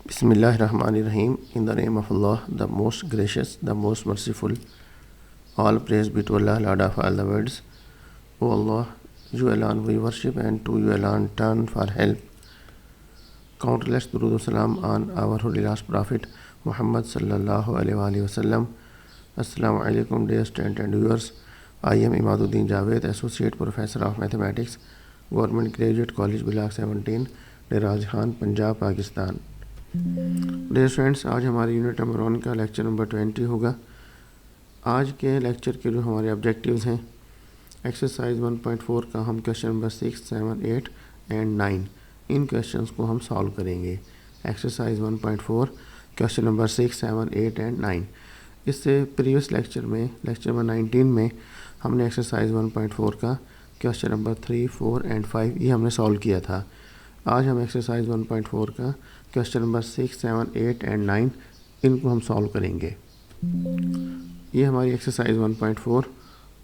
Bismillahirrahmanirrahim. In the name of Allah, the most gracious, the most merciful. All praise be to Allah, Lord of all the worlds. O Allah, you alone we worship and to you alone turn for help. Countless durood salam on our holy last prophet Muhammad sallallahu alaihi wasallam. Assalamu alaikum dear students and viewers. I am Imaduddin Javed, Associate Professor of Mathematics, Government Graduate College Block 17, Deraz Khan, Punjab, Pakistan. Dear friends, आज हमारी unit number 1 का lecture number 20 होगा। आज के lecture के जो हमारे objectives हैं, एक्सरसाइज 1.4 का हम question number 6, 7, 8 and 9 in questions को हम सॉल्व करेंगे। Exercise 1.4 question number 6, 7, 8 and 9। इससे प्रीवियस लेक्चर में, लेक्चर नंबर 19 में हमने एक्सरसाइज 1.4 का क्वेश्चन नंबर 3, 4 एंड 5 ये हमने सॉल्व किया था। आज हम एक्सरसाइज 1.4 का क्वेश्चन नंबर 6, 7, 8 एंड 9 इनको हम सॉल्व करेंगे। ये हमारी एक्सरसाइज 1.4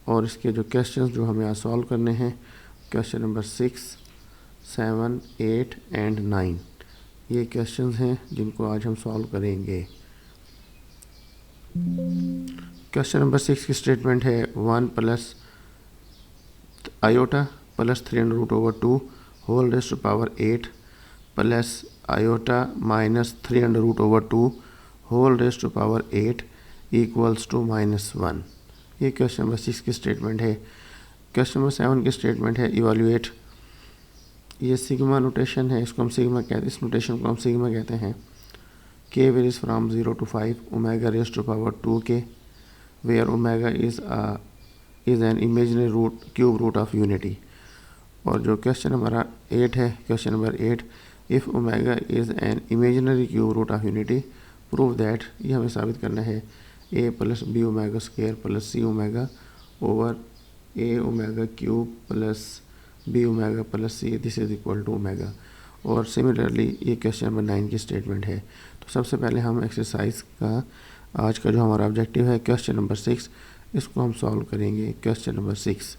और इसके जो क्वेश्चंस जो हमें आज सॉल्व करने हैं, क्वेश्चन नंबर 6, 7, 8 एंड 9 ये क्वेश्चंस हैं जिनको आज हम सॉल्व करेंगे। क्वेश्चन नंबर 6 की स्टेटमेंट है 1 plus iota plus 3√/2 whole raised to power 8 plus iota minus 3√/2 whole raised to power 8 equals to -1। ये क्वेश्चन नंबर 6 की स्टेटमेंट है। क्वेश्चन नंबर 7 की स्टेटमेंट है इवैल्यूएट। ये सिग्मा नोटेशन है, इसको हम सिग्मा कहते हैं, इस नोटेशन को हम सिग्मा कहते हैं। k varies from 0 to 5 omega raised to power 2k where omega is an imaginary root cube root of unity. और जो क्वेश्चन नंबर 8 है, question number 8, if omega is an imaginary cube root of unity prove that, ये हमें साबित करना है a plus B omega square plus C omega over a omega cube plus B omega plus c this is equal to omega. और similarly ये question number 9 की statement है। तो सबसे पहले हम एक्सरसाइज का आज का जो हमारा ऑब्जेक्टिव है क्वेश्चन नंबर 6, इसको हम सॉल्व करेंगे। Question number 6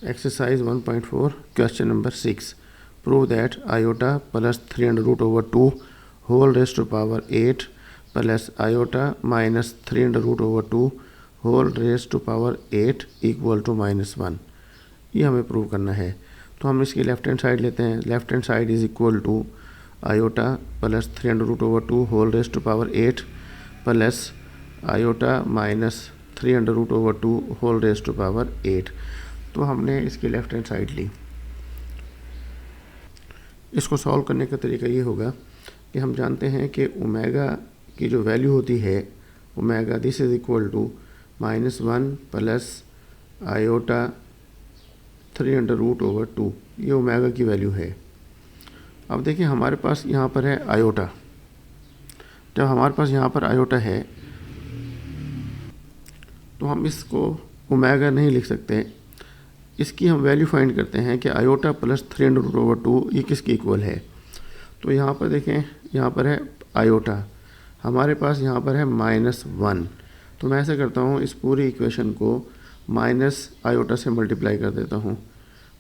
exercise 1.4 question number 6 prove that iota plus 3√/2 whole raised to power 8 plus iota minus 3√/2 whole raised to power 8 equal to -1। ये हमें प्रूव करना है। तो हम इसकी लेफ्ट हैंड साइड लेते हैं। Left hand side is equal to iota plus 3√/2 whole raised to power 8 plus iota minus 3√/2 whole raised to power 8। तो हमने इसकी लेफ्ट हैंड साइड ली। इसको सॉल्व करने का तरीका ये होगा कि हम जानते हैं कि ओमेगा की जो वैल्यू होती है, omega this is equal to -1 plus iota 3√/2, ये ओमेगा की वैल्यू है। अब देखिए हमारे पास यहाँ पर है आयोटा। जब हमारे पास यहाँ पर आयोटा है तो हम इसको ओमेगा नहीं लिख सकते। इसकी हम वैल्यू फाइंड करते हैं कि आयोटा प्लस 3√/2 ये किसके इक्वल है। तो यहाँ पर देखें, यहाँ पर है आयोटा, हमारे पास यहाँ पर है -1। तो मैं ऐसा करता हूँ, इस पूरी इक्वेशन को माइनस आयोटा से मल्टीप्लाई कर देता हूँ।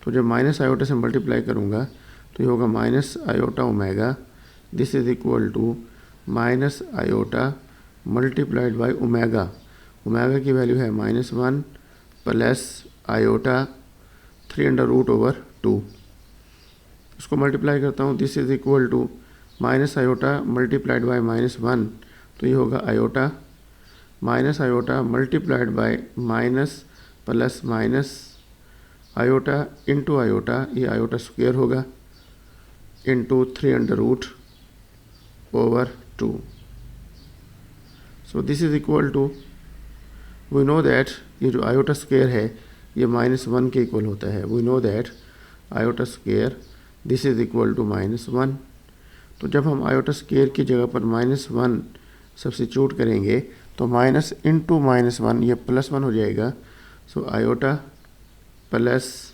तो जब माइनस आयोटा से मल्टीप्लाई करूँगा तो ये होगा minus iota omega this is equal to minus iota multiplied by omega. Omega की वैल्यू है -1 प्लस आयोटा 3√/2। इसको मल्टीप्लाई करता हूँ, this is equal to minus iota multiplied by -1। तो ये होगा iota minus iota multiplied by minus plus minus iota into iota, ये iota square होगा into 3√/2। So this is equal to, we know that ये जो iota square है ये -1 के इक्वल होता है। We know that iota square this is equal to -1। तो जब हम आयोटा स्क्वायर की जगह पर -1 सब्स्टिट्यूट करेंगे तो माइनस इंटू -1 ये +1 हो जाएगा। So iota plus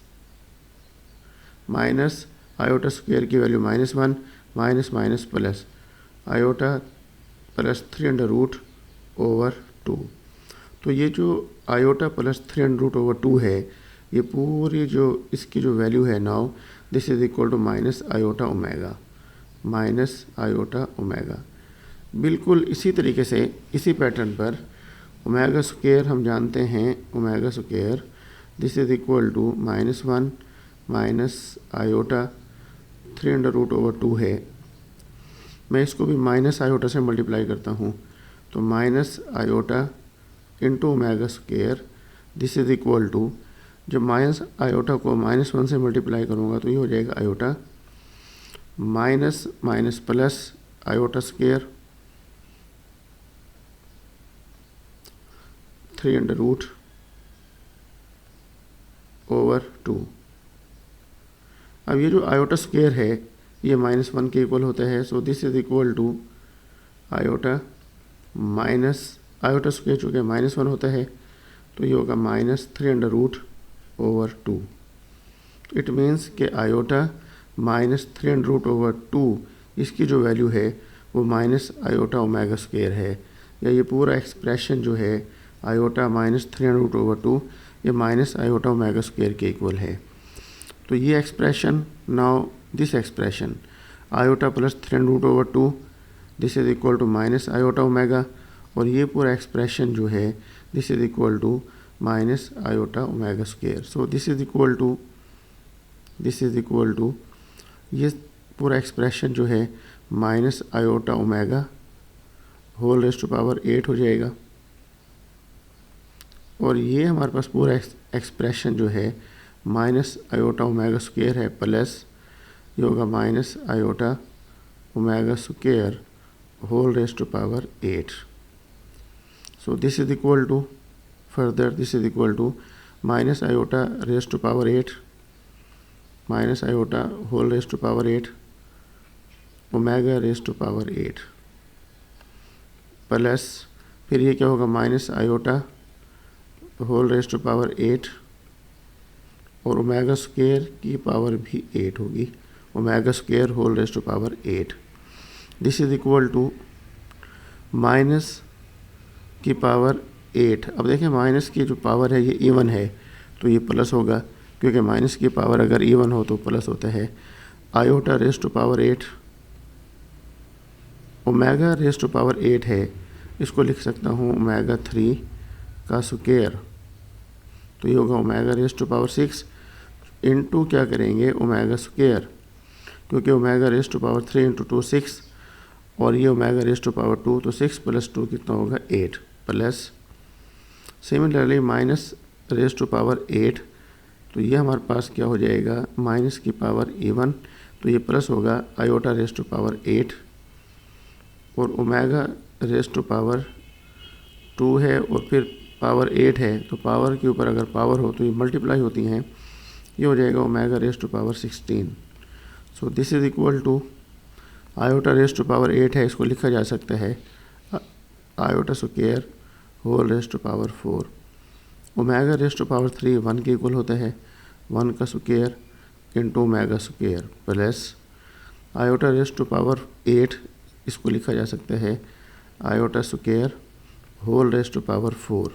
minus iota square की value -1 minus minus plus iota plus 3√/2। तो ये जो आयोटा प्लस 3√/2 है, ये पूरी जो इसकी जो वैल्यू है now this is equal to minus iota omega, minus iota omega. बिल्कुल इसी तरीके से इसी पैटर्न पर ओमेगा स्क्वायर हम जानते हैं, omega square this is equal to -1 minus iota 3√/2 है। मैं इसको भी माइनस आयोटा से मल्टीप्लाई करता हूँ, तो minus iota into omega square this is equal to, जब माइनस आयोटा को -1 से मल्टीप्लाई करूँगा तो ये हो जाएगा iota minus minus plus iota square 3√/2। अब ये जो आयोटा स्क्वायर है ये -1 के इक्वल होता है, so this is equal to iota minus iota square चूँकि -1 होता है तो ये होगा -3√/2। इट मीन्स कि आयोटा -3√/2 इसकी जो वैल्यू है वो माइनस आयोटा ओमेगा स्क्वायर है, या ये पूरा एक्सप्रेशन जो है आयोटा -3√/2 ये माइनस आयोटा ओमेगा स्क्वायर के इक्वल है। तो ये expression, now this expression iota plus 3√/2 this is equal to minus iota omega, और ये पूरा एक्सप्रेशन जो है this is equal to minus iota omega square. So this is equal to ये पूरा एक्सप्रेशन जो है minus iota omega whole raise to power 8 हो जाएगा, और ये हमारे पास पूरा एक्सप्रेशन जो है माइनस आयोटा ओमेगा स्क्वायर है, प्लस ये होगा minus iota omega square whole raise to power 8। So this is equal to, further this is equal to minus iota raise to power 8 minus iota whole raise to power 8 omega raise to power 8 plus फिर ये क्या होगा minus iota whole raise to power 8 और omega square की power भी 8 होगी, omega square whole raise to power 8। This is equal to minus की power 8। अब देखें माइनस की जो पावर है ये इवन है तो ये प्लस होगा, क्योंकि माइनस की पावर अगर इवन हो तो प्लस होता है। Iota raise to power 8 omega raise to power 8 है, इसको लिख सकता हूँ ओमेगा 3 का स्क्वायर, तो ये होगा omega raise to power 6 into क्या करेंगे ओमेगा स्क्वायर, क्योंकि omega raise to power 3 into 2 6 और ये ओमेगा रेज़ टू पावर 2, तो 6 + 2 कितना होगा 8, plus similarly minus raise to power 8, तो ये हमारे पास क्या हो जाएगा माइनस की पावर इवन, तो ये प्लस होगा आयोटा रेज़ टू पावर 8 और ओमेगा रेज़ टू पावर 2 है और फिर पावर 8 है, तो पावर के ऊपर अगर पावर हो तो ये मल्टीप्लाई होती हैं, ये हो जाएगा omega raise to power 16। So this is equal to iota raise to power 8 है, इसको लिखा जा सकता है iota square whole raise to power 4। Omega raise to power 3 1 के इक्वल होता है, 1 का square into omega square plus iota raise to power 8, इसको लिखा जा सकता है iota square whole raise to power 4।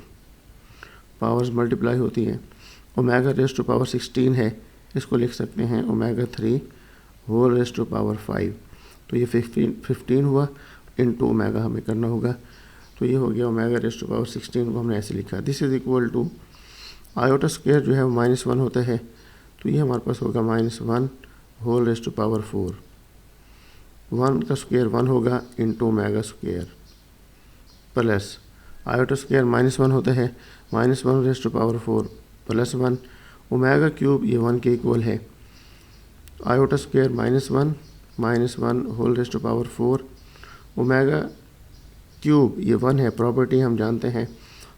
Powers multiply होती हैं। ओमेगा रेज़ टू पावर 16 है, इसको लिख सकते हैं omega 3 whole raise to power 5, तो ये 15 हुआ इंटू ओमेगा हमें करना होगा, तो ये हो गया ओमेगा रेज़ टू पावर 16 को हमने ऐसे लिखा। This is equal to iota square जो है वो -1 होता है, तो ये हमारे पास होगा -1 होल रेज़ टू पावर 4, 1 का स्क्वायर 1 होगा into omega square plus iota square -1 होता है, -1 raise to power 4 plus 1 omega cube ये 1 के इक्वल है, iota square -1 whole raise to power 4 omega cube ये 1 है, प्रॉपर्टी हम जानते हैं,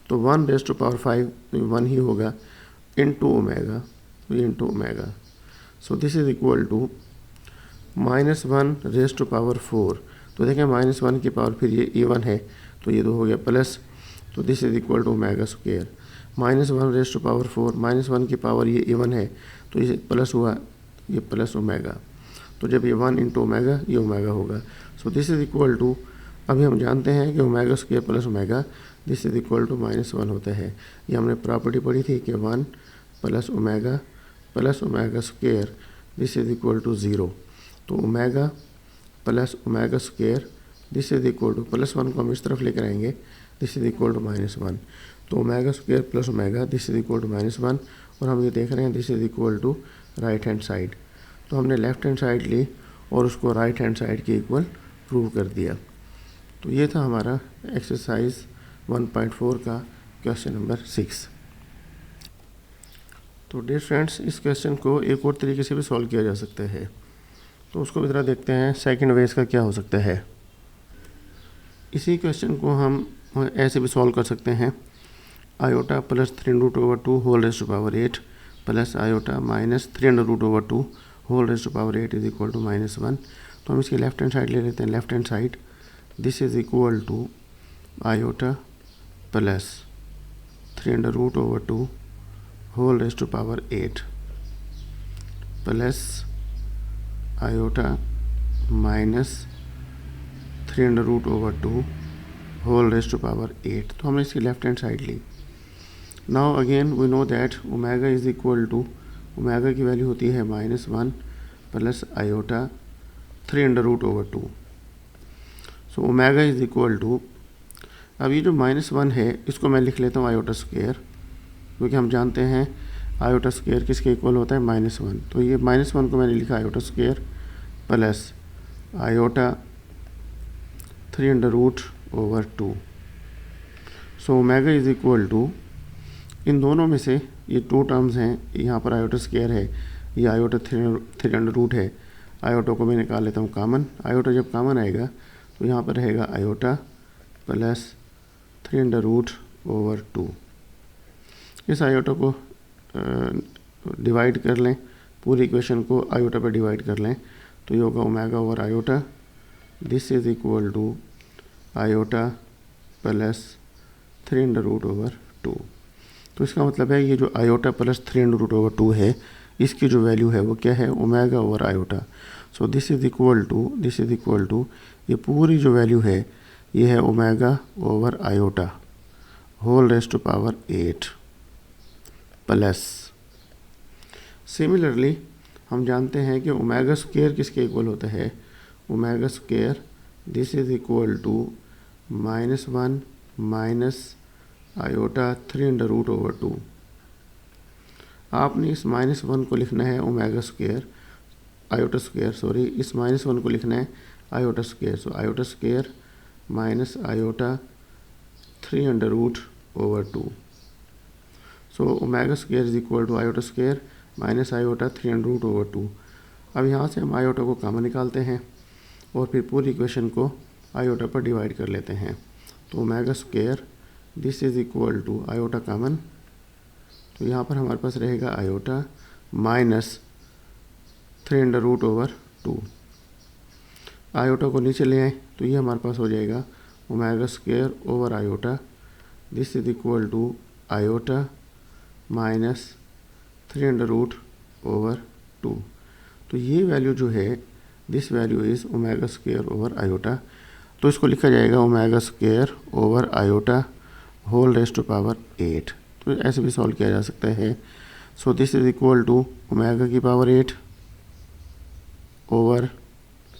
तो 1 रेज़ टू पावर 5 तो 1 ही होगा इंटू ओमेगा, तो ये into omega. So this is equal to -1 raise to power 4, तो देखें -1 की पावर फिर ये इवन है तो ये 2 हो गया प्लस, तो this is equal to omega square -1 raise to power 4 -1 की पावर ये इवन है तो ये प्लस हुआ, ये प्लस ओमेगा, तो जब ये 1 इंटू ओमेगा ये ओमेगा होगा। So this is equal to, अभी हम जानते हैं कि omega square plus omega this is equal to -1 होता है। ये हमने प्रॉपर्टी पढ़ी थी कि 1 plus omega square this is equal to 0। तो omega plus omega square this is equal to +1 को हम इस तरफ लेकर आएंगे, दिस इज इक्वल टू -1। तो omega square plus omega this is equal to -1, और हम ये देख रहे हैं this is equal to right hand side. तो हमने लेफ्ट हैंड साइड ली और उसको राइट हैंड साइड के इक्वल प्रूव कर दिया। तो ये था हमारा एक्सरसाइज 1.4 का क्वेश्चन नंबर 6। तो डियर फ्रेंड्स, इस क्वेश्चन को एक और तरीके से भी सॉल्व किया जा सकता है, तो उसको भी ज़रा देखते हैं सेकंड वे इसका क्या हो सकता है। इसी क्वेश्चन को हम ऐसे भी सॉल्व कर सकते हैं, iota plus 3√2 whole raised to power 8 plus iota minus 3√2 whole raised to power 8 is equal to -1। तो हम इसकी लेफ्ट हैंड साइड ले लेते हैं, left hand side this is equal to iota plus 3√2 whole raised to power 8 plus iota minus 3√2 whole raised to power 8। तो हमने इसकी left hand side ली। Now again we know that omega is equal to, omega की value होती है -1 plus iota 3√2। So omega is equal to, अब ये जो -1 है इसको मैं लिख लेता हूँ आयोटा स्क्वायर, क्योंकि हम जानते हैं आयोटा स्क्वायर किसके इक्वल होता है -1। तो ये -1 को मैंने लिखा iota square plus iota 3√2। So omega is equal to, इन दोनों में से ये 2 टर्म्स हैं, यहाँ पर आयोटा स्क्वायर है, ये आयोटा 300 है, आयोटा को मैं निकाल लेता हूँ कॉमन। आयोटा जब कॉमन आएगा तो यहाँ पर रहेगा आयोटा प्लस 300√2। इस आयोटा को डिवाइड कर लें, पूरी इक्वेशन को आयोटा पर डिवाइड कर लें, तो ये होगा omega over iota, this is equal to iota plus 300√2। तो इसका मतलब है ये जो आयोटा प्लस 300√2 है, इसकी जो वैल्यू है वो क्या है, omega over iota. So this is equal to ये पूरी जो वैल्यू है ये है omega over iota whole raised to power 8 plus, similarly हम जानते हैं कि ओमेगा स्क्वायर किसके इक्वल होता है, omega square this is equal to -1 minus iota 300√2। आपने इस -1 को लिखना है omega square, iota square sorry, इस -1 को लिखना है iota square. So iota square minus iota 300√2। So omega square is equal to iota square minus iota 300√2। अब यहाँ से हम आयोटा को कॉमन निकालते हैं और फिर पूरी इक्वेशन को आयोटा पर डिवाइड कर लेते हैं। तो omega square this is equal to iota common, तो यहाँ पर हमारे पास रहेगा आयोटा माइनस 300√2। आयोटा को नीचे ले आए तो ये हमारे पास हो जाएगा omega square over iota, this is equal to iota minus 300√2। तो ये वैल्यू जो है this value is omega square over iota. तो इसको लिखा जाएगा omega square over iota whole raised to power 8। तो ऐसे भी सॉल्व किया जा सकता है। So this is equal to omega की power 8 over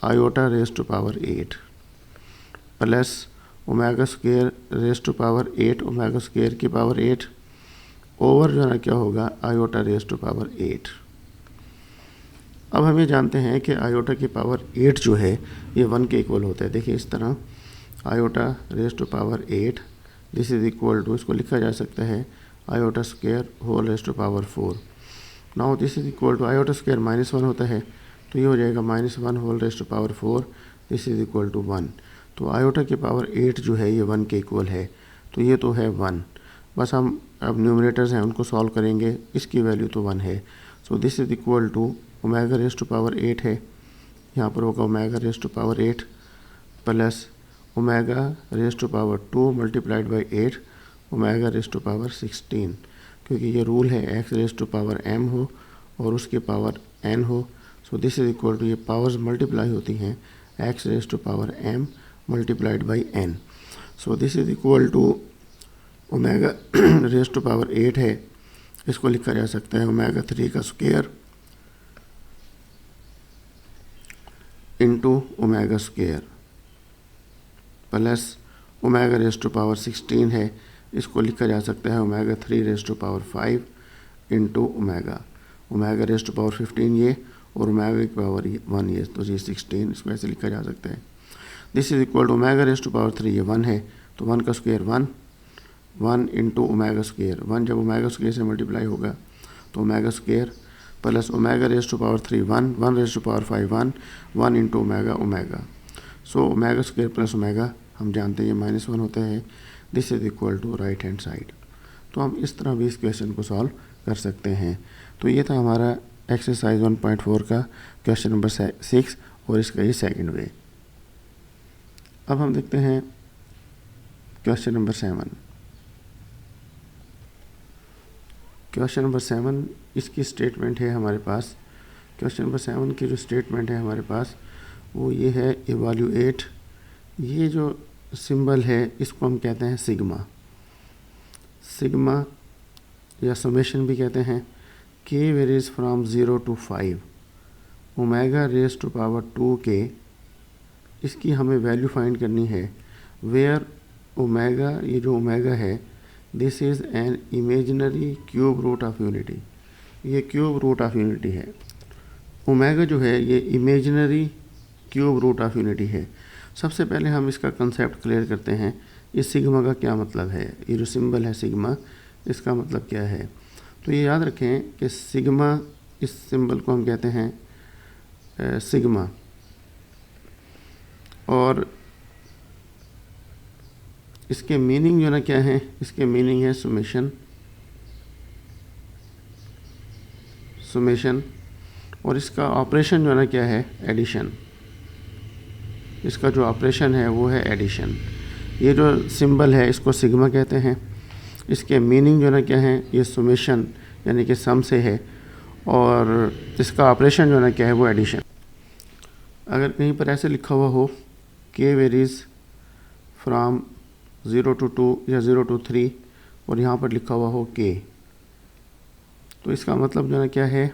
iota raised to power 8 plus omega square raised to power 8 omega square की पावर 8 ओवर जो है ना क्या होगा आयोटा रेज़्ड टू पावर 8। अब हम ये जानते हैं कि आयोटा की पावर 8 जो है ये 1 के इक्वल होता है। देखिए इस तरह iota raised to power 8 this is equal to, इसको लिखा जा सकता है iota square whole raised to power 4। Now this is equal to iota square -1 होता है, तो ये हो जाएगा -1 whole raised to power 4 this is equal to 1। तो आयोटा की पावर 8 जो है ये 1 के इक्वल है, तो ये तो है 1। बस हम अब न्यूमरेटर्स हैं उनको सॉल्व करेंगे, इसकी वैल्यू तो 1 है। So this is equal to omega raised to power 8 है, यहाँ पर होगा omega raised to power 8 plus omega raised to power 2 multiplied by 8 omega raised to power 16, क्योंकि ये रूल है x raised to power m हो और उसके पावर n हो। So this is equal to, ये पावर्स मल्टीप्लाई होती हैं, x raised to power m multiplied by n। So this is equal to omega raised to power 8 है, इसको लिखा जा सकता है ओमेगा 3 का square into omega square plus omega raise to power 16 है, इसको लिखा जा सकता है omega 3 raise to power 5 into omega raise to power 15 ये और ओमेगा की पावर 1 ये, तो ये 16, इसको ऐसे लिखा जा सकता है। This is equal to omega raise to power 3 ये 1 है, तो 1 का स्क्वायर 1 इंटू ओमेगा स्क्वायर 1 जब ओमेगा स्क्वायर से मल्टीप्लाई होगा तो omega square plus omega raise to power 3 1 raise to power 5 1 into omega. So omega square plus omega हम जानते हैं ये -1 होता है। This is equal to right hand side. तो हम इस तरह भी इस क्वेश्चन को सॉल्व कर सकते हैं। तो ये था हमारा एक्सरसाइज 1.4 का क्वेश्चन नंबर 6 और इसका ये सेकंड वे। अब हम देखते हैं क्वेश्चन नंबर 7। क्वेश्चन नंबर 7 इसकी स्टेटमेंट है हमारे पास। क्वेश्चन नंबर 7 की जो स्टेटमेंट है हमारे पास वो ये है, इवैल्यूएट। ये जो सिंबल है इसको हम कहते हैं सिग्मा या समेशन भी कहते हैं। K varies from 0 to 5 omega raise to power 2 k, इसकी हमें वैल्यू फाइंड करनी है। वेयर ओमेगा, ये जो ओमेगा है, this is an imaginary cube root of unity. ये क्यूब रूट ऑफ यूनिटी है। ओमेगा जो है ये imaginary cube root of unity है। सबसे पहले हम इसका कंसेप्ट क्लियर करते हैं, इस सिग्मा का क्या मतलब है। ये जो सिंबल है सिग्मा, इसका मतलब क्या है। तो ये याद रखें कि सिग्मा, इस सिंबल को हम कहते हैं सिग्मा, और इसके मीनिंग जो ना क्या है, इसके मीनिंग है सुमेशन, और इसका ऑपरेशन जो ना क्या है, एडिशन। इसका जो ऑपरेशन है वो है एडिशन। ये जो सिंबल है इसको सिग्मा कहते हैं। इसके मीनिंग जो ना क्या है, ये सुमेशन यानी कि सम से है, और इसका ऑपरेशन जो ना क्या है वो एडिशन। अगर कहीं पर ऐसे लिखा हुआ हो के वेरीज फ्रॉम 0 to 2 या 0 to 3 और यहाँ पर लिखा हुआ हो के, तो इसका मतलब जो ना क्या है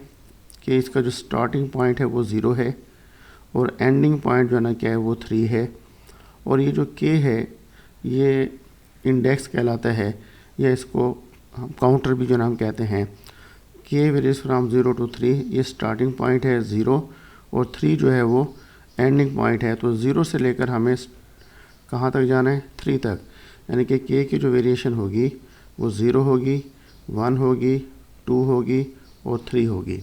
कि इसका जो स्टार्टिंग पॉइंट है वो 0 है और एंडिंग पॉइंट जो ना क्या है वो 3 है। और ये जो के है ये इंडेक्स कहलाता है, या इसको हम काउंटर भी जो ना हम कहते हैं। के वेरीज फ्रॉम 0 to 3, ये स्टार्टिंग पॉइंट है 0 और 3 जो है वो एंडिंग पॉइंट है। तो 0 से लेकर हमें कहाँ तक जाना है, 3 तक। यानी कि के की जो वेरिएशन होगी वो 0 होगी, 1 होगी, 2 होगी और 3 होगी।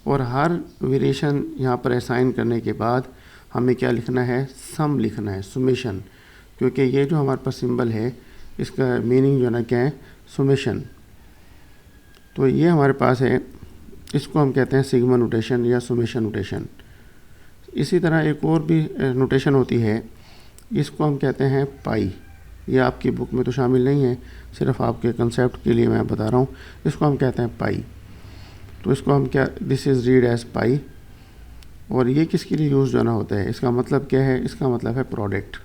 और हर वेरिएशन यहाँ पर असाइन करने के बाद हमें क्या लिखना है, सम लिखना है, सुमेशन। क्योंकि ये जो हमारे पास सिंबल है इसका मीनिंग जो ना क्या है, सुमेशन। तो ये हमारे पास है, इसको हम कहते हैं सिग्मा नोटेशन या सुमेशन नोटेशन। इसी तरह एक और भी नोटेशन होती है, इसको हम कहते हैं पाई। ये आपकी बुक में तो शामिल नहीं है, सिर्फ आपके कंसेप्ट के लिए मैं बता रहा हूँ। इसको हम कहते हैं पाई। तो इसको हम क्या, दिस इज़ रीड एज पाई। और ये किसके लिए यूज़ जो ना होता है, इसका मतलब क्या है, इसका मतलब है प्रोडक्ट।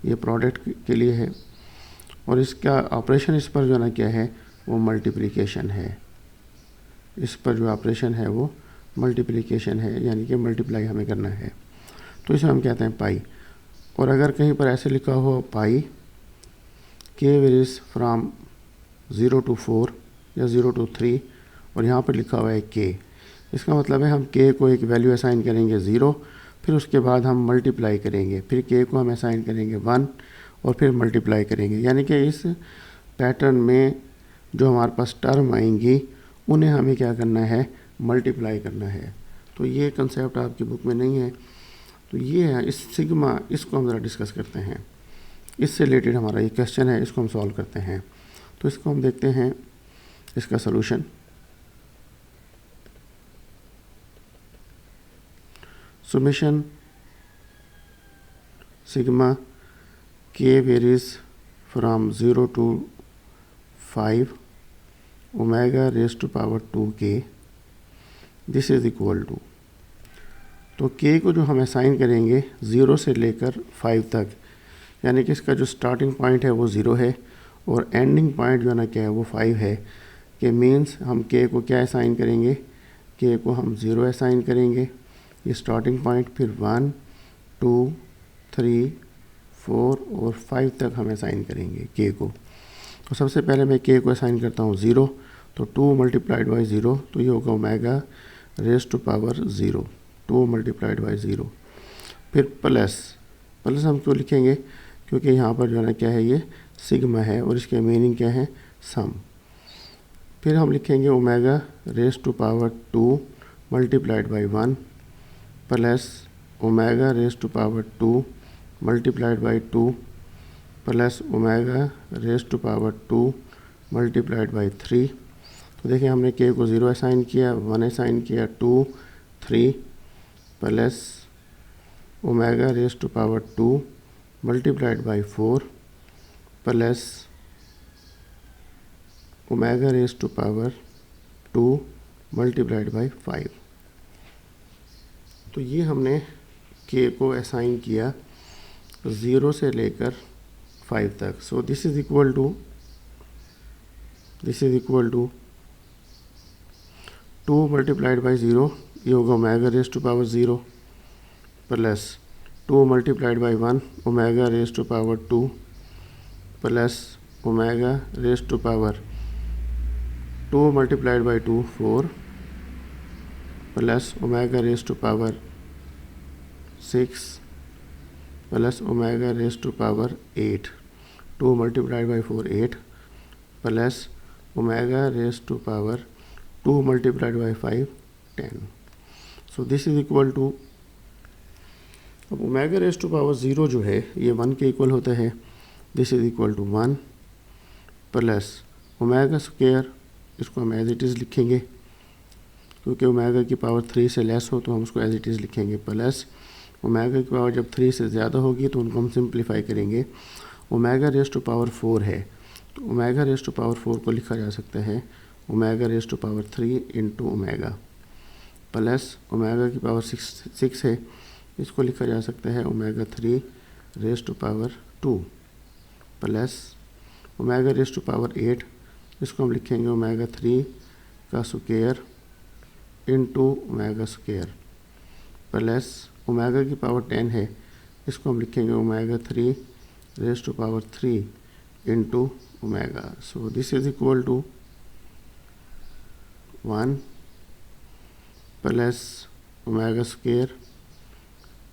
ये प्रोडक्ट के लिए है। और इसका ऑपरेशन इस पर जो ना क्या है वो मल्टीप्लिकेशन है। इस पर जो ऑपरेशन है वो मल्टीप्लिकेशन है, यानी कि मल्टीप्लाई हमें करना है। तो इसे हम कहते हैं पाई। और अगर कहीं पर ऐसे लिखा हो पाई के वेरीज फ्रॉम 0 to 4 या 0 to 3 और यहाँ पर लिखा हुआ है के, इसका मतलब है हम के को एक वैल्यू असाइन करेंगे 0, फिर उसके बाद हम मल्टीप्लाई करेंगे, फिर के को हम असाइन करेंगे 1 और फिर मल्टीप्लाई करेंगे। यानी कि इस पैटर्न में जो हमारे पास टर्म आएंगी उन्हें हमें क्या करना है, मल्टीप्लाई करना है। तो ये कंसेप्ट आपकी बुक में नहीं है। तो ये है इस सिग्मा, इसको हम ज़रा डिस्कस करते हैं। इससे रिलेटेड हमारा ये क्वेश्चन है, इसको हम सॉल्व करते हैं। तो इसको हम देखते हैं इसका solution. Summation sigma k varies from 0 to 5 omega raise to power 2 k, this is equal to. तो के को जो हम असाइन करेंगे 0 से लेकर 5 तक, यानी कि इसका जो स्टार्टिंग पॉइंट है वो 0 है और एंडिंग पॉइंट जो ना क्या है वो 5 है। कि मीन्स हम के को क्या असाइन करेंगे, के को हम 0 असाइन करेंगे, ये स्टार्टिंग पॉइंट, फिर 1 2 3 4 और 5 तक हम असाइन करेंगे के को। तो सबसे पहले मैं के को असाइन करता हूँ 0, तो 2 मल्टीप्लाइड बाई 0, तो ये होगा omega raise to power 0, 2 multiplied by 0। फिर प्लस हम क्यों लिखेंगे, क्योंकि यहाँ पर जो है ना क्या है, ये सिग्मा है और इसके मीनिंग क्या है, सम। फिर हम लिखेंगे omega raise to power 2 multiplied by 1 plus omega raise to power 2 multiplied by 2 plus omega raise to power 2 multiplied by 3। तो देखिए हमने के को 0 असाइन किया, 1 असाइन किया, 2 3 plus omega raise to power 2 multiplied by 4 plus omega raise to power 2 multiplied by 5। तो ये हमने के को असाइन किया 0 से लेकर 5 तक। So this is equal to 2 multiplied by 0, ये होगा omega raise to power 0 plus 2 multiplied by 1 omega raise to power 2 plus omega raise to power 2 multiplied by 2 4 plus omega raise to power 6 plus omega raise to power 8, 2 multiplied by 4 8 plus omega raise to power 2 multiplied by 5 10। So this is equal to, अब omega raise to power 0 जो है ये 1 के equal होता है। This is equal to 1 plus omega square, इसको हम as it is लिखेंगे क्योंकि ओमेगा की पावर 3 से लेस हो तो हम उसको एज इट इज़ लिखेंगे, प्लस ओमेगा की पावर जब 3 से ज़्यादा होगी तो उनको हम सिंप्लीफाई करेंगे। ओमेगा रेज टू पावर 4 है, तो ओमेगा रेज टू पावर 4 को लिखा जा सकता है omega raise to power 3 into omega, plus omega की पावर 6 है, इसको लिखा जा सकता है omega 3 raise to power 2 plus omega raise to power 8, इसको हम लिखेंगे ओमेगा 3 का square into omega square plus omega की पावर 10 है, इसको हम लिखेंगे omega 3 raise to power 3 into omega. So this is equal to 1 plus omega square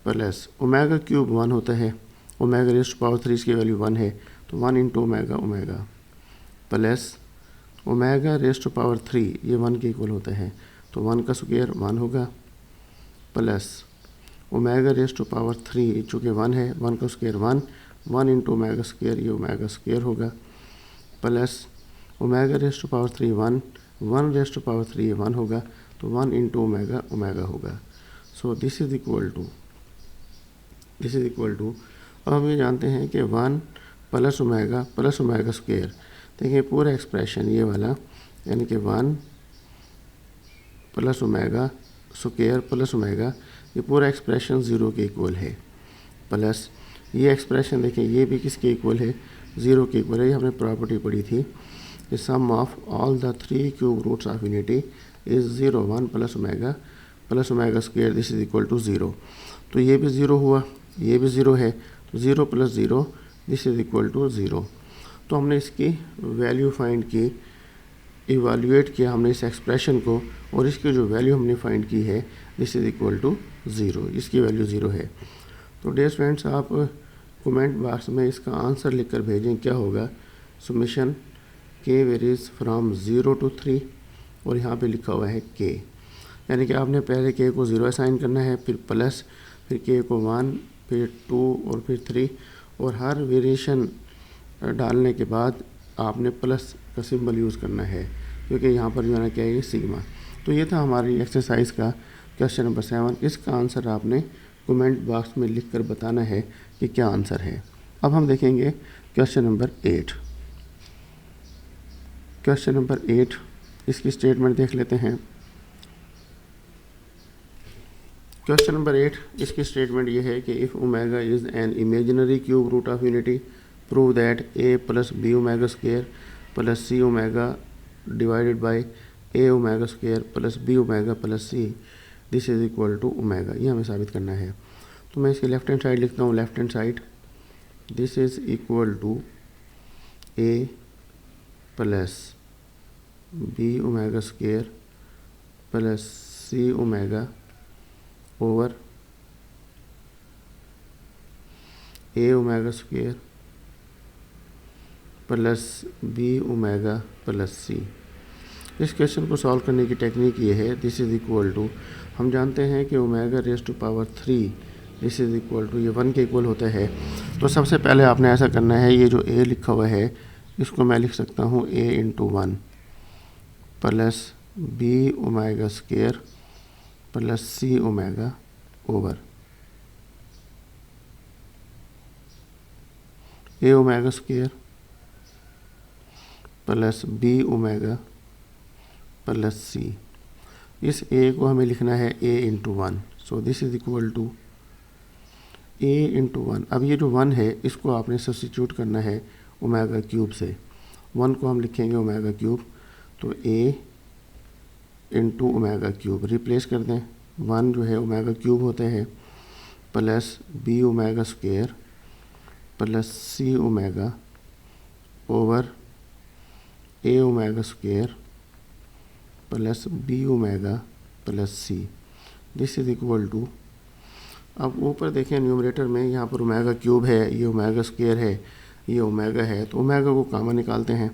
plus omega cube 1 होता है, ओमेगा रेज टू पावर 3 इसकी वैल्यू 1 है, तो 1 into omega omega plus omega raise to power 3 ये 1 के इक्वल होता है, तो 1 का स्क्वायर 1 होगा plus omega raise to power 3 चूँकि 1 है, 1 का स्क्वायर 1 इंटू ओमेगा स्क्वायर, ये ओमेगा स्क्वायर होगा plus omega raise to power 3 1 raise to power 3 ये 1 होगा, तो 1 इंटू ओमेगा ओमेगा होगा। So this is equal to अब हम ये जानते हैं कि 1 प्लस ओमेगा स्क्वायर, देखिए पूरा एक्सप्रेशन ये वाला, यानी कि 1 plus omega square plus omega, ये पूरा एक्सप्रेशन 0 के इक्वल है, प्लस ये एक्सप्रेशन देखिए ये भी किसके इक्वल है, 0 के इक्वल है। ये हमने प्रॉपर्टी पढ़ी थी, the sum of all the 3 cube roots of unity is 0 1 plus omega square, this is equal to 0। तो ये भी 0 हुआ, ये भी 0 है, तो 0 plus 0 this is equal to 0। तो हमने इसकी वैल्यू फाइंड की, इवाल्यूएट किया हमने इस एक्सप्रेशन को, और इसकी जो वैल्यू हमने फाइंड की है दिस इज इक्वल टू 0, इसकी वैल्यू 0 है। तो डियर स्टूडेंट्स, आप कमेंट बॉक्स में इसका आंसर लिखकर भेजें क्या होगा। समेशन के वेरीज फ्रॉम 0 to 3, और यहाँ पे लिखा हुआ है के, यानी कि आपने पहले के को 0 असाइन करना है, फिर प्लस, फिर के को 1, फिर 2 और फिर 3, और हर वेरिएशन डालने के बाद आपने प्लस का सिंबल यूज़ करना है, क्योंकि यहाँ पर जो है ना क्या है, सिग्मा। तो ये था हमारी एक्सरसाइज का क्वेश्चन नंबर 7। इसका आंसर आपने कमेंट बॉक्स में लिखकर बताना है कि क्या आंसर है। अब हम देखेंगे क्वेश्चन नंबर 8। क्वेश्चन नंबर 8, इसकी स्टेटमेंट देख लेते हैं। क्वेश्चन नंबर 8, इसकी स्टेटमेंट ये है कि if omega is an imaginary cube root of unity, prove that a plus B omega square plus C omega divided by a omega square plus B omega plus c this is equal to omega, ये हमें साबित करना है। तो मैं इसके left hand side लिखता हूँ, left hand side this is equal to A plus B omega square plus C omega over A omega square plus B omega plus C. इस क्वेश्चन को सॉल्व करने की टेक्निक ये है, दिस इज़ इक्वल टू, हम जानते हैं कि omega raise to power 3 this is equal to ये 1 के इक्वल होता है। तो सबसे पहले आपने ऐसा करना है, ये जो ए लिखा हुआ है इसको मैं लिख सकता हूँ A into 1 plus B omega square plus C omega over A omega square plus B omega plus C. इस ए को हमें लिखना है A into 1, so this is equal to A into 1। अब ये जो 1 है इसको आपने सब्स्टिट्यूट करना है ओमेगा क्यूब से, 1 को हम लिखेंगे ओमेगा क्यूब, तो a into omega cube replace कर दें, 1 जो है ओमेगा क्यूब होते हैं plus B omega square plus C omega over A omega square plus B omega plus c, this is equal to, अब ऊपर देखें न्यूमरेटर में यहाँ पर ओमेगा क्यूब है, ये ओमेगा स्क्वायर है, ये ओमेगा है, तो ओमेगा को कॉमन निकालते हैं।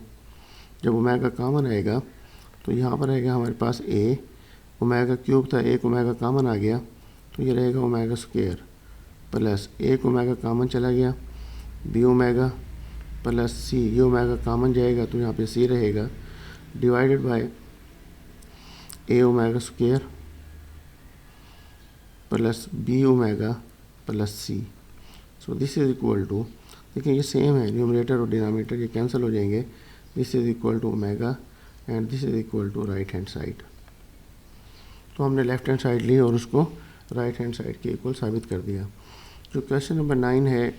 जब ओमेगा कॉमन आएगा तो यहाँ पर आएगा हमारे पास ए, ओमेगा क्यूब था, एक ओमेगा कॉमन आ गया तो ये रहेगा ओमेगा स्क्वायर प्लस एक ओमेगा कॉमन चला गया बी ओमेगा प्लस सी, ये ओमेगा कॉमन जाएगा तो यहाँ पे सी रहेगा divided by a omega square plus B omega plus c. So this is equal to, देखिए ये सेम है, न्यूमरेटर और डिनोमिनेटर ये कैंसिल हो जाएंगे, this is equal to omega and this is equal to right hand side. तो हमने left hand side ली और उसको राइट हैंड साइड के इक्वल साबित कर दिया। जो क्वेश्चन नंबर 9 है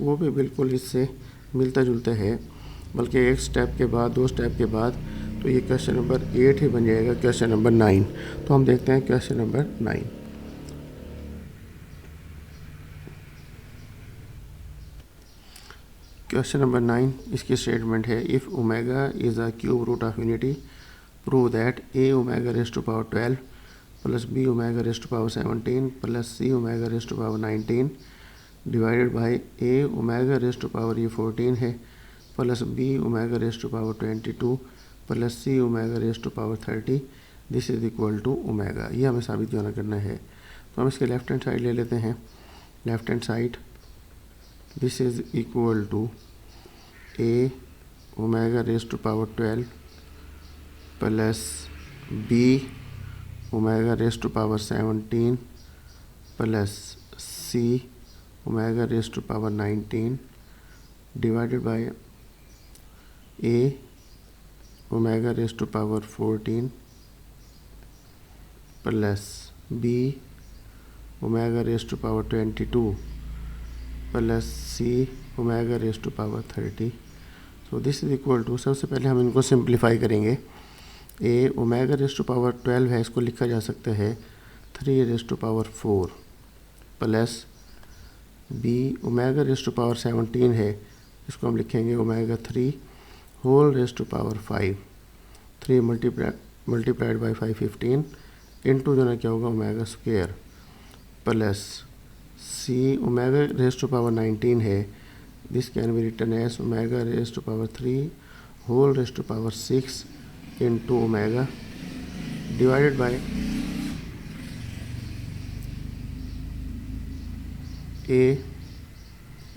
वो भी बिल्कुल इससे मिलता जुलता है, बल्कि एक स्टेप के बाद, 2 स्टेप के बाद, तो ये क्वेश्चन नंबर 8 ही बन जाएगा क्वेश्चन नंबर 9। तो हम देखते हैं क्वेश्चन नंबर 9। क्वेश्चन नंबर 9, इसकी स्टेटमेंट है, if omega is a cube root of unity prove that a omega raise to power 12 plus B omega raise to power 17 plus C omega raise to power 19 divided by a omega raise to power ये 14 है plus B omega raise to power 22 plus C omega raise to power 30 this is equal to omega. ये हमें साबित क्यों ना करना है, तो हम इसके लेफ्ट हैंड साइड ले लेते हैं, left hand side this is equal to a omega raise to power 12 plus B omega raise to power 17 plus C omega raise to power 19 divided by a omega raise to power 14 plus B omega raise to power 22 plus C omega raise to power 30। So this is equal to, सबसे पहले हम इनको simplify करेंगे। A omega raise to power 12 है, इसको लिखा जा सकता है 3 raise to power 4 plus B omega raise to power 17 है, इसको हम लिखेंगे omega 3 whole raise to power 5, 3 multiplied by 515 into जो ना क्या होगा omega square plus C omega raise to power 19 है, this can be written as omega raise to power 3 whole raise to power 6 into omega divided by a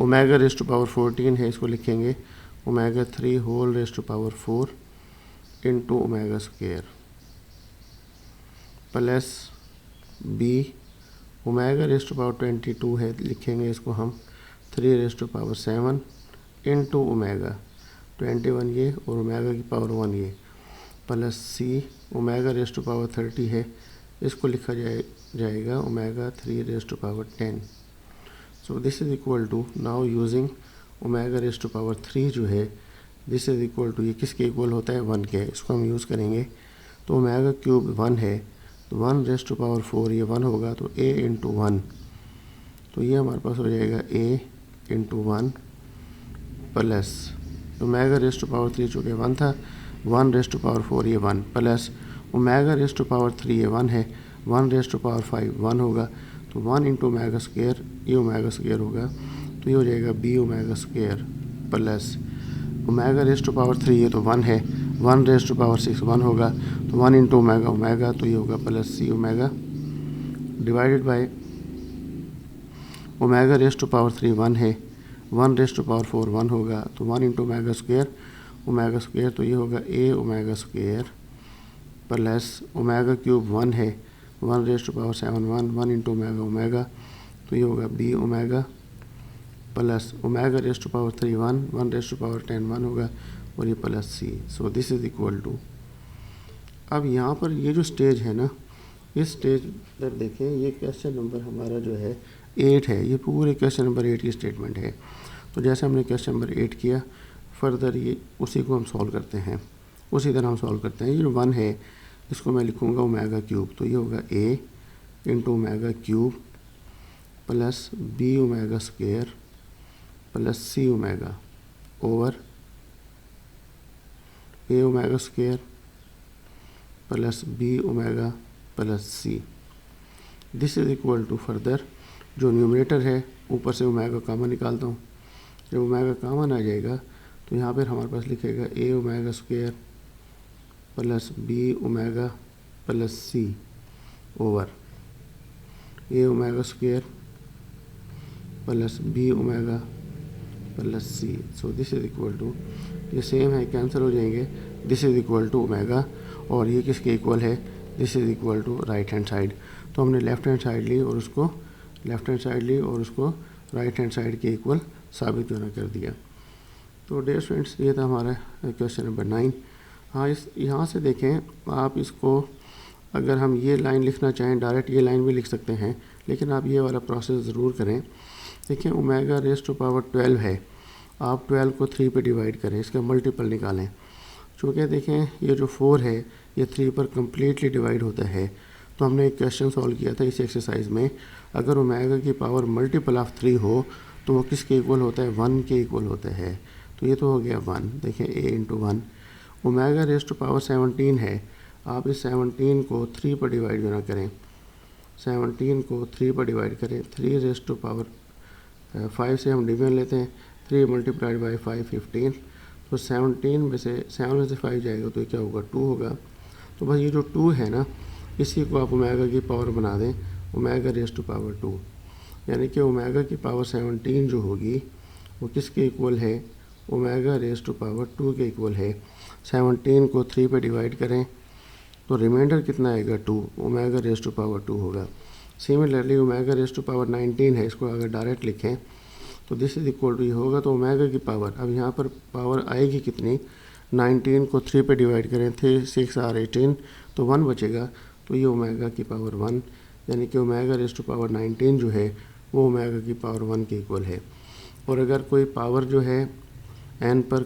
omega raise to power 14 है, इसको लिखेंगे omega 3 whole raise to power 4 into omega square plus B omega raise to power 22 है, लिखेंगे इसको हम 3 raise to power 7 into omega 21 ये और omega की पावर 1 ये plus C omega raise to power 30 है, इसको लिखा जाएगा omega 3 raise to power 10। So this is equal to, now using omega raise to power 3 जो है दिस इज इक्वल टू, ये किसके इक्वल होता है 1 के, इसको हम यूज़ करेंगे। तो ओमेगा क्यूब 1 है, तो 1 रेज़ टू पावर 4 ये 1 होगा, तो a इंटू 1, तो ये हमारे पास हो जाएगा a into 1 plus omega raise to power 3 चूँकि 1 था, 1 रेज़ टू पावर 4 ये 1 plus omega raise to power 3 ये 1 है, 1 रेज़ टू पावर 5 1 होगा, तो 1 इंटू ओमेगा स्क्वायर, ये ओमेगा स्क्वायर होगा, तो ये हो जाएगा b omega square plus omega raise to power 3 ये तो 1 है, 1 रेज़ टू पावर 6 1 होगा, तो 1 इंटू ओमेगा ओमेगा, तो ये होगा plus c omega divided by omega raise to power 3 1 है, 1 रेज़ टू पावर 4 1 होगा, तो 1 इंटू ओमेगा स्क्वायर, तो ये होगा a omega square plus omega cube 1 है, 1 raise to power 7 1 into omega omega, तो ये होगा b omega plus omega raise to power 3 1 raise to power 10 1 होगा, और ये plus c। So this is equal to, अब यहाँ पर ये जो स्टेज है ना, इस स्टेज पर देखें, ये क्वेश्चन नंबर हमारा जो है 8 है, ये पूरे क्वेश्चन नंबर 8 की स्टेटमेंट है। तो जैसे हमने क्वेश्चन नंबर 8 किया, फर्दर ये उसी को हम सॉल्व करते हैं, उसी तरह हम सॉल्व करते हैं। ये जो 1 है इसको मैं लिखूँगा ओमेगा क्यूब, तो ये होगा a into omega cube plus b omega square plus c omega over a omega square plus b omega plus c। This is equal to, further जो न्यूमरेटर है ऊपर से ओमेगा कामन निकालता हूँ, जब ओमेगा कामन आ जाएगा तो यहाँ पर हमारे पास लिखेगा a omega square plus b omega plus c over a omega square plus b omega plus c। So this is equal to, ये सेम है, कैंसिल हो जाएंगे, this is equal to omega, और ये किसके इक्वल है, this is equal to right hand side. तो हमने लेफ़्ट हैंड साइड ली और उसको राइट हैंड साइड के इक्वल साबित होना कर दिया। तो डियर स्टूडेंट्स, ये था हमारा क्वेश्चन नंबर 9। हाँ, इस यहाँ से देखें आप, इसको अगर हम ये लाइन लिखना चाहें डायरेक्ट ये लाइन भी लिख सकते हैं, लेकिन आप ये वाला प्रोसेस ज़रूर करें। देखिए ओमेगा रेज़ टू पावर 12 है, आप 12 को 3 पे डिवाइड करें, इसका मल्टीपल निकालें। चूँकि देखें ये जो 4 है ये 3 पर कम्प्लीटली डिवाइड होता है, तो हमने एक क्वेश्चन सॉल्व किया था इस एक्सरसाइज में, अगर ओमेगा की पावर मल्टीपल ऑफ 3 हो तो वो किसके इक्वल होता है, 1 के इक्वल होता है। तो ये तो हो गया 1, देखें a into 1। Omega raise to power 17 है, आप इस 17 को 3 पर डिवाइड ना करें, 17 को 3 पर डिवाइड करें, 3 रेज़ टू पावर 5 से हम डिवीजन लेते हैं, 3 मल्टीप्लाइड बाई 5 15, तो 7 में से 5 जाएगा तो ये क्या होगा, 2 होगा। तो बस ये जो 2 है ना, इसी को आप ओमेगा की पावर बना दें, ओमेगा रेज़ टू पावर 2, यानी कि ओमेगा की पावर 17 जो होगी वो किसके इक्वल है, ओमेगा रेज़ टू पावर 2 के इक्वल है। 17 को 3 पे डिवाइड करें तो रिमाइंडर कितना आएगा, 2, ओमेगा रेज़ टू पावर 2 होगा। Similarly omega raise to power 19 है, इसको अगर डायरेक्ट लिखें तो दिस इज इक्वल टू ये होगा, तो ओमेगा की पावर, अब यहाँ पर पावर आएगी कितनी, 19 को 3 पे डिवाइड करें, 3 6 और 18, तो 1 बचेगा, तो ये ओमेगा की पावर 1, यानी कि ओमेगा रेज़ टू पावर 19 जो है वो ओमेगा की पावर 1 के इक्वल है। और अगर कोई पावर जो है n पर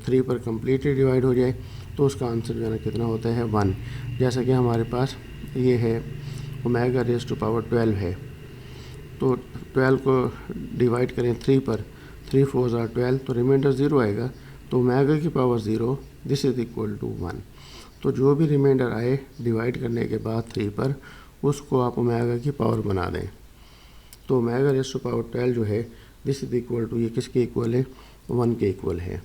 3 पर कम्प्लीटली डिवाइड हो जाए तो उसका आंसर जो है ना कितना होता है, 1। जैसा कि हमारे पास ये है ओमेगा रेज़ टू पावर 12 है, तो 12 को डिवाइड करें 3 पर, 3 4 आर 12, तो रिमाइंडर 0 आएगा, तो ओमेगा की power 0, this is equal to 1। तो जो भी रिमाइंडर आए डिवाइड करने के बाद 3 पर, उसको आप ओमेगा की पावर बना दें। तो ओमेगा रेज़ टू पावर 12 जो है दिस इज़ इक्वल टू, ये किसके इक्वल है, 1 के इक्वल है।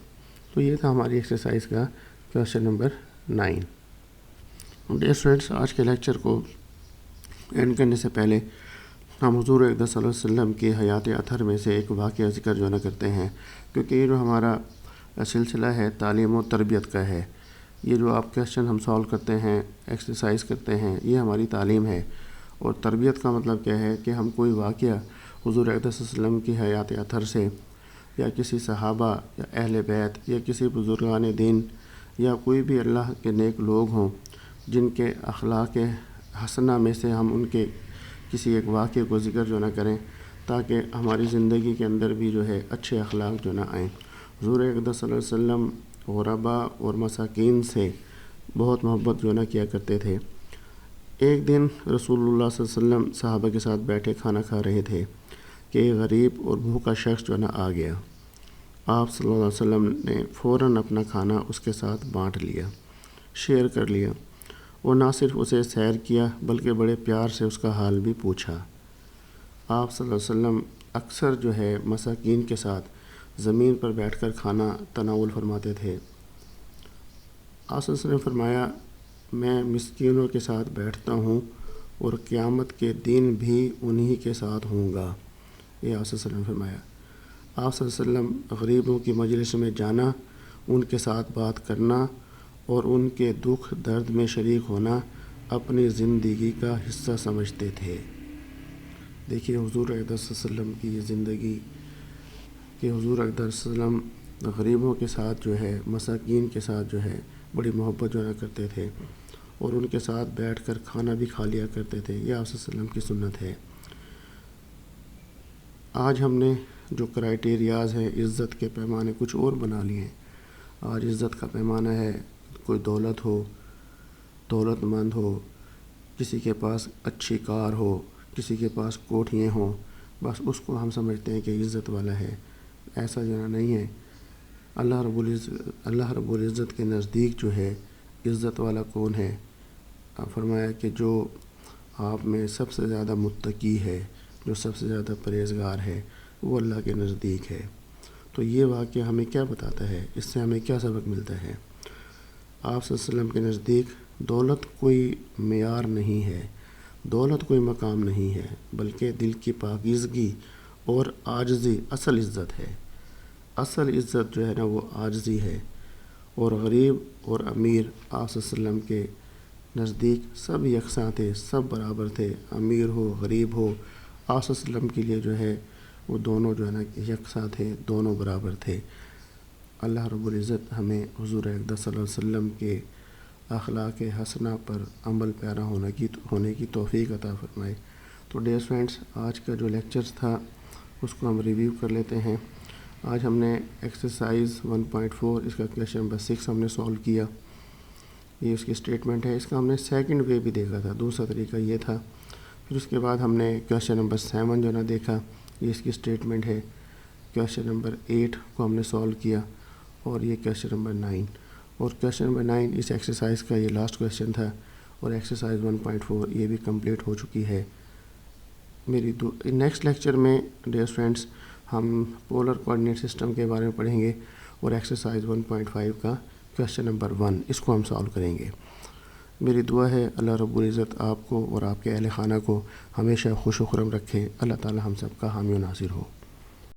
तो ये था हमारी एक्सरसाइज का क्वेश्चन नंबर 9। डियर स्टूडेंट्स, आज के लेक्चर को एंड करने से पहले हम हुज़ूर अक़दस सल्लल्लाहु अलैहि वसल्लम की हयात अतहर में से एक वाक़या ज़िक्र जो ना करते हैं, क्योंकि ये जो हमारा सिलसिला है तालीम और तरबियत का है। ये जो आप क्वेश्चन हम सॉल्व करते हैं, एक्सरसाइज करते हैं, ये हमारी तालीम है। और तरबियत का मतलब क्या है कि हम कोई वाक़या हुज़ूर अक़दस सल्लल्लाहु अलैहि वसल्लम की हयात अतहर से, या किसी सहाबा या अहले बैत या किसी बुज़ुर्गान दीन या कोई भी अल्लाह के नेक लोग हों जिनके अखलाक हसना में से हम उनके किसी एक वाक़े को ज़िक्र जो ना करें, ताकि हमारी ज़िंदगी के अंदर भी जो है अच्छे अखलाक जो ना आएँ। हुज़ूर अक़दस सल्लल्लाहु अलैहि वसल्लम गुरबा और मसाकीन से बहुत मोहब्बत जो ना किया करते थे। एक दिन रसूलुल्लाह सल्लल्लाहु अलैहि वसल्लम सहाबा के साथ बैठे खाना खा रहे थे कि एक गरीब और भूखा शख्स जो है ना आ गया। आप सल्लल्लाहु अलैहि वसल्लम ने फ़ौरन अपना खाना उसके साथ बांट लिया, शेयर कर लिया, और ना सिर्फ उसे सैर किया बल्कि बड़े प्यार से उसका हाल भी पूछा। आप सल्लल्लाहु अलैहि वसल्लम अक्सर जो है मसाकीन के साथ ज़मीन पर बैठकर खाना तनावुल फरमाते थे। आप सल्लल्लाहु अलैहि वसल्लम ने फरमाया, मैं मिस्कीनों के साथ बैठता हूँ और क़यामत के दिन भी उन्हीं के साथ होऊंगा। ये आप सल्लल्लाहु अलैहि वसल्लम ने फरमाया। आप सल्लल्लाहु अलैहि वसल्लम गरीबों की मजलिस में जाना, उनके साथ बात करना और उनके दुख दर्द में शरीक होना अपनी ज़िंदगी का हिस्सा समझते थे। देखिए हुज़ूर अक़दस सल्लल्लाहु अलैहि वसल्लम की ये ज़िंदगी कि हुज़ूर अक़दस सल्लल्लाहु अलैहि वसल्लम गरीबों के साथ जो है, मसाकीन के साथ जो है बड़ी मोहब्बत जो है करते थे और उनके साथ बैठकर खाना भी खा लिया करते थे। यह आप सल्लल्लाहु अलैहि वसल्लम की सुन्नत है। आज हमने जो क्राइटेरियाज़ हैं इज़्ज़त के पैमाने कुछ और बना लिए हैं। आज इज़्ज़त का पैमाना है कोई दौलत हो, दौलतमंद हो, किसी के पास अच्छी कार हो, किसी के पास कोठियाँ हों, बस उसको हम समझते हैं कि इज़्ज़त वाला है। ऐसा जो नहीं है। अल्लाह रब्बुल इज़्ज़त के नज़दीक जो है इज़्ज़त वाला कौन है? फरमाया कि जो आप में सबसे ज़्यादा मुत्तकी है, जो सबसे ज़्यादा परहेज़गार है, वो अल्लाह के नज़दीक है। तो ये वाक़या हमें क्या बताता है? इससे हमें क्या सबक मिलता है? आप सल्लल्लाहु अलैहि वसल्लम के नज़दीक दौलत कोई मेयार नहीं है, दौलत कोई मकाम नहीं है, बल्कि दिल की पाकीज़गी और आजिज़ी असल इज़्ज़त है। असल इज़्ज़त जो है ना वो आजिज़ी है। और गरीब और अमीर आप सल्लल्लाहु अलैहि वसल्लम के नज़दीक सब यकसां थे, सब बराबर थे। अमीर हो, गरीब हो, आप सल्लल्लाहु अलैहि वसल्लम के लिए जो है वो दोनों जो है ना यकसां थे, दोनों बराबर थे। अल्लाह रब्बुल इज़्ज़त हमें हुज़ूर अक़दस सल्लल्लाहु अलैहि वसल्लम के अखलाक़ हसना पर अमल पैरा होने की तौफ़ीक़ अता फ़रमाए। तो डियर फ्रेंड्स, आज का जो लेक्चर्स था उसको हम रिव्यू कर लेते हैं। आज हमने एक्सरसाइज 1.4 इसका क्वेश्चन नंबर 6 हमने सॉल्व किया। ये उसकी स्टेटमेंट है। इसका हमने सेकंड वे भी देखा था, दूसरा तरीका ये था। फिर उसके बाद हमने क्वेश्चन नंबर 7 जो ना देखा, ये इसकी स्टेटमेंट है। क्वेश्चन नंबर 8 को हमने सॉल्व किया और ये क्वेश्चन नंबर 9, और क्वेश्चन नंबर 9 इस एक्सरसाइज का ये लास्ट क्वेश्चन था। और एक्सरसाइज 1.4 ये भी कंप्लीट हो चुकी है। मेरी नेक्स्ट लेक्चर में डियर फ्रेंड्स हम पोलर कोऑर्डिनेट सिस्टम के बारे में पढ़ेंगे और एक्सरसाइज 1.5 का क्वेश्चन नंबर 1 इसको हम सॉल्व करेंगे। मेरी दुआ है अल्लाह रब्बुल इज़्ज़त आपको और आपके अहले खाना को हमेशा खुश व खुर्रम रखे। अल्लाह ताला हम सब का हामी व नासिर हो।